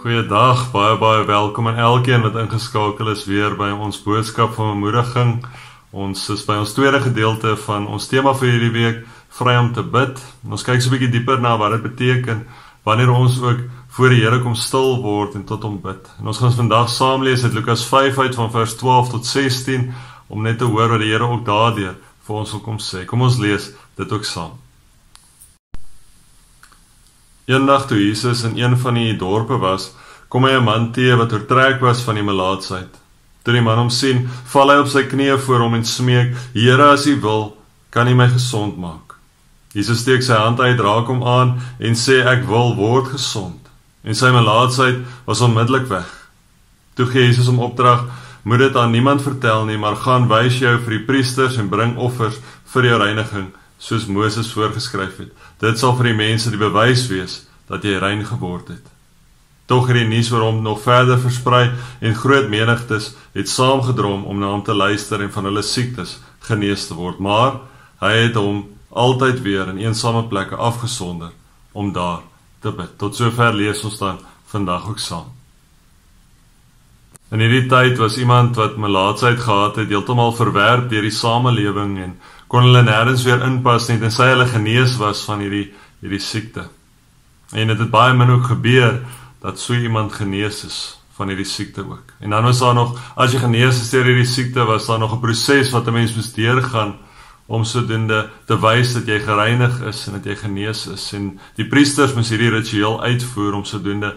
Goeiedag, baie welkom aan elkeen wat ingeskakel is weer by ons boodskap van bemoediging. Ons is by ons tweede gedeelte van ons tema vir hierdie week, vry om te bid. En ons kyk so 'n bietjie dieper na wat dit beteken wanneer ons ook voor die Here kom stil word en tot hom bid. En ons gaan vandag saam lees uit Lukas 5 uit van vers 12 tot 16 om net te hoor wat die Here ook daardeur vir ons wil kom sê. Kom ons lees dit ook saam. Eendag toe Jesus in een van die dorpe was, kom hy 'n man teë wat oortrek was van die melaatsheid. Toe die man hom sien, val hy op sy knieë voor hom en smeek, Here, as U wil, kan U my gesond maak. Jesus steek sy hand uit, raak hom aan en sê, ek wil, word gesond. En sy melaatsheid was onmiddellik weg. Toe gee Jesus hom opdrag, moet dit aan niemand vertel nie, maar gaan wys jou vir die priesters en bring offers vir jou reiniging, soos Moses voorgeskryf het. Dit sal vir die mense die bewys wees dat jy rein geword het. Tog het die nuus oor hom nog verder versprei en groot menigtes het saamgedrom om na hom te luister en van hulle siektes genees te word. Maar hy het hom altyd weer in eensame plekke afgesonder om daar te bid. Tot sover lees ons dan vandag ook saam. In hierdie tyd was iemand wat melaatsheid gehad het, heeltemal verwerp deur die samelewing en kon hulle nêrens weer inpas nie, tensy hulle genees was van hierdie siekte. En dit het baie min ook gebeur dat so iemand genees is van hierdie siekte ook. En dan was daar nog, as jy genees is deur hierdie siekte, was daar nog 'n proses wat 'n mens moes deurgaan om sodoende te wys dat jy gereinig is en dat jy genees is. En die priesters moes hierdie ritueel uitvoer om sodoende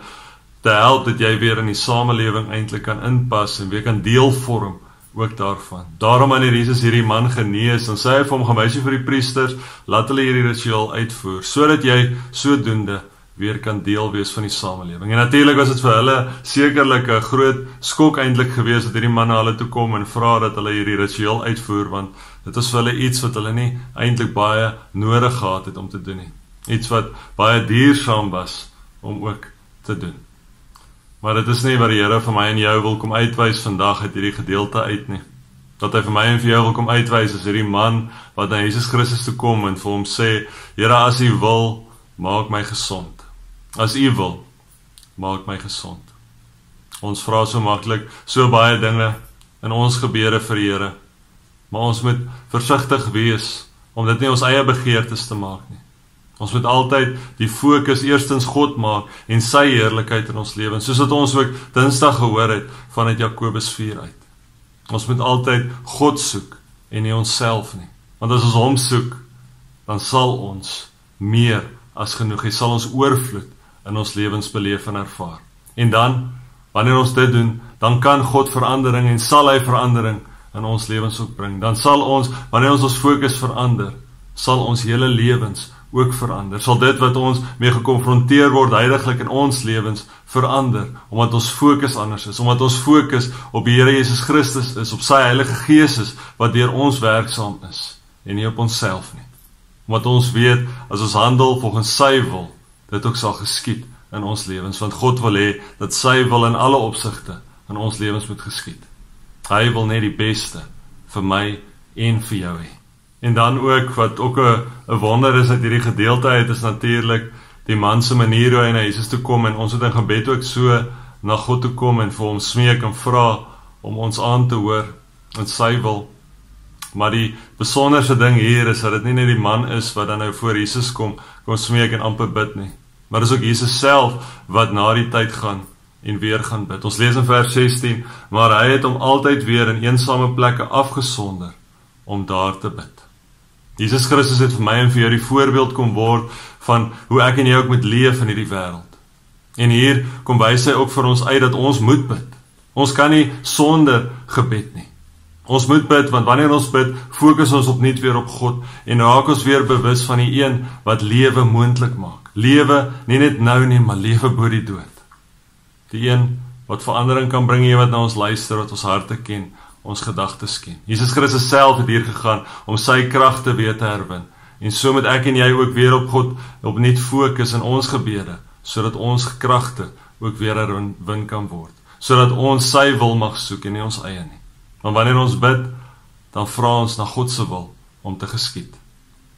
te help dat jy weer in die samelewing eintlik kan inpas en weer kan deel vorm ook daarvan. Daarom wanneer Jesus hierdie man genees, dan sê hy vir hom, gaan wys vir die priesters, laat hulle hierdie ritueel uitvoer, sodat jy sodoende weer kan deel wees van die samelewing. En natuurlik was dit vir hulle sekerlik 'n groot skok eintlik gewees dat hierdie man na hulle toe kom en vra dat hulle hierdie ritueel uitvoer, want dit was vir hulle iets wat hulle nie eintlik baie nodig gehad het om te doen nie. Iets wat baie duursaam was om ook te doen. Maar dit is nie wat die Here vir my en jou wil kom uitwys vandag uit hierdie gedeelte uit nie. Dat hy vir my en vir jou wil kom uitwys is hierdie man wat na Jesus Christus toe kom en vir hom sê, Here, as U wil, maak my gesond. As U wil, maak my gesond. Ons vra so maklik, so baie dinge in ons gebede vir die Here, maar ons moet versigtig wees om dit nie ons eie begeertes te maak nie. Ons moet altyd die fokus eerstens God maak en sy heerlikheid in ons lewens, soos wat ons ook Dinsdag gehoor het vanuit Jakobus 4 uit. Ons moet altyd God soek en nie onsself nie. Want as ons hom soek, dan sal ons meer as genoeg, hy sal ons oorvloed in ons lewens beleef en ervaar. En dan, wanneer ons dit doen, dan kan God verandering en sal hy verandering in ons lewens ook bring. Dan sal ons, wanneer ons fokus verander, sal ons hele lewens ook verander. Sal dit wat ons mee gekonfronteer word heiliglik in ons lewens verander, omdat ons fokus anders is, omdat ons fokus op die Here Jesus Christus is, op sy Heilige Gees is, wat deur ons werksaam is, en nie op onsself nie. Omdat ons weet, as ons handel volgens sy wil, dit ook sal geskied in ons lewens, want God wil hê dat sy wil in alle opsigte in ons lewens moet geskied. Hy wil net die beste vir my en vir jou hê. En dan ook, wat ook 'n wonder is uit hierdie gedeelte uit, is natuurlik die man se manier hoe hy na Jesus toe kom, en ons het in gebed ook so na God toe kom en vir hom smeek en vra om ons aan te hoor in sy wil. Maar die besonderse ding hier is dat dit nie net die man is wat dan nou voor Jesus kom smeek en amper bid nie. Maar dit is ook Jesus self wat na die tyd gaan en weer gaan bid. Ons lees in vers 16, maar hy het hom altyd weer in eensame plekke afgesonder om daar te bid. Jesus Christus het vir my en vir jou die voorbeeld kom word van hoe ek en jy ook moet leef in hierdie wêreld. En hier kom wys hy ook vir ons uit dat ons moet bid. Ons kan nie sonder gebed nie. Ons moet bid, want wanneer ons bid, fokus ons opnuut weer op God en raak ons weer bewus van die een wat lewe moontlik maak. Lewe nie net nou nie, maar lewe bo die dood. Die een wat verandering kan bring, die wat na ons luister, wat ons harte ken, ons gedagtes ken. Jesus Christus self het hier gegaan om sy kragte weer te herwin. En so moet ek en jy ook weer op God opnuut fokus in ons gebede, sodat ons kragte ook weer herwin kan word. Sodat ons sy wil mag soek en nie ons eie nie. Want wanneer ons bid, dan vra ons na God se wil om te geskied.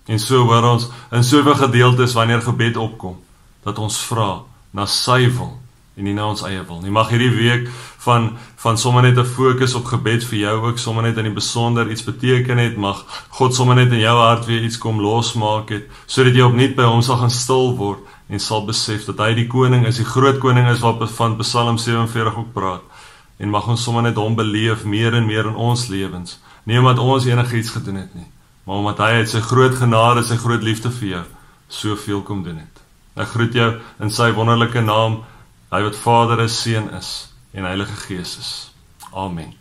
En so hoor ons in soveel gedeeltes wanneer gebed opkom, dat ons vra na sy wil en nie na ons eie wil nie. Mag hierdie week van sommer net 'n fokus op gebed vir jou ook, sommer net in die besonder iets beteken het, mag God sommer net in jou hart weer iets kom losmaak het, sodat jy opnuut by hom sal gaan stil word, en sal besef dat hy die koning is, die groot koning is wat van Psalm 47 ook praat, en mag ons sommer net hom beleef meer en meer in ons lewens, nie omdat ons enigiets gedoen het nie, maar omdat hy uit sy groot genade, sy groot liefde vir jou, soveel kom doen het. Ek groet jou in sy wonderlike naam, hy wat Vader is, Seun is, en Heilige Gees is. Amen.